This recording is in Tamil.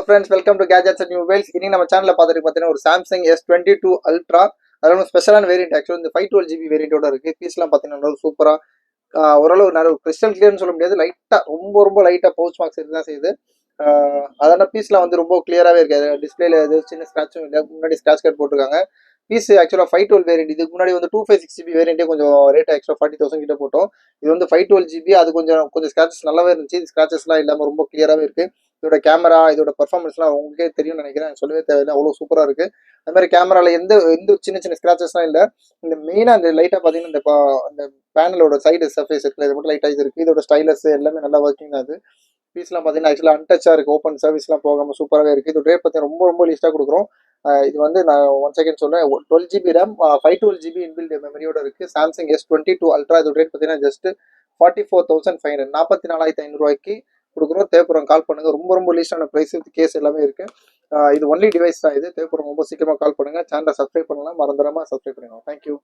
Friends, welcome to gadgets and mobiles. இன்னைக்கு நம்ம சேனல்ல பார்த்துட்டு பார்த்தீங்கன்னா ஒரு சாம்சங் S22 அல்ட்ரா. அதோட ஸ்பெஷலான வேரியன்ட் ஆக்சுவலி இந்த 512GB வேரியன்ட்டோட இருக்கு. பீஸ்லாம் பார்த்தீங்கன்னா சூப்பராக ஓரளவு நல்ல கிறிஸ்டல் கிளியர்னு சொல்ல முடியாது, லைட்டாக ரொம்ப லைட்டாக பவுச் மார்க்ஸ் இருக்கு தான் செய்யுது. அதனால பீஸ்லாம் வந்து ரொம்ப கிளியராகவே இருக்காது. டிஸ்பிளேல எதுவும் சின்ன ஸ்க்ராட்சும் இல்லை. முன்னாடி ஸ்க்ராட்ச் கார்டு போட்டிருக்காங்க. பீஸ் ஆக்சுவலாக 512 வேரியன்ட். இதுக்கு முன்னாடி வந்து 256GB வேரியன்ட்டே கொஞ்சம் ரேட் ஆக்சுவலாக 40,000 கிட்ட போட்டோம். இது வந்து 512GB. அது கொஞ்சம் ஸ்க்ராச்சஸ் நல்லாவே இருந்துச்சு. இது ஸ்க்ராச்சஸ்லாம் இல்லாமல் ரொம்ப கிளியராகவே இருக்கு. இதோட கேமரா, இதோட பர்ஃபார்மன்ஸ்லாம் உங்களுக்கே தெரியும்னு நினைக்கிறேன். சொல்லவே தேவையில்லை, அவ்வளோ சூப்பராக இருக்கு. அது மாதிரி கேமரால எந்த எந்த சின்ன ஸ்க்ராச்சஸ்லாம் இல்லை. இந்த மெயினாக அந்த லைட்டாக பார்த்தீங்கன்னா இந்த பேனலோட சைடு சர்ஃபேஸ் இருக்குல்ல, இது மட்டும் லைட்டாக இது இருக்கு. இதோட ஸ்டைலஸ் எல்லாமே நல்லா ஒர்க்கிங் தான். அது பீஸ்லாம் பார்த்தீங்கன்னா ஆக்சுவலாக அன்டச்சாக இருக்குது. ஓப்பன் சர்வீஸ்லாம் போகாமல் சூப்பராகவே இருக்குது. இதோட ரேட் பார்த்தீங்கன்னா ரொம்ப லீஸ்ட்டாக கொடுக்குறோம். இது வந்து நான் 1 செகண்ட் சொல்கிறேன். 12GB ரேம், 512GB இன்பில்ட் மெமரியோட இருக்குது. Samsung S22 ultra. இதோட ரேட் பார்த்தீங்கன்னா ஜஸ்ட் 44,500, 44,500 கொடுக்குறோம். தேவைப்படுறவங்க கால் பண்ணுங்க. ரொம்ப லீஸ்டான ப்ரைஸ். கேஸ் எல்லாமே இருக்கு. இது ஒன்லி டிவைஸ் தான். இது தேவைப்படுறவங்க ரொம்ப சீக்கிரமாக கால் பண்ணுங்க. சேனலை சப்ஸ்கிரைப் பண்ணலாம், மறந்துடாம சப்ஸ்கிரைப் பண்ணுங்க. தேங்க்யூ.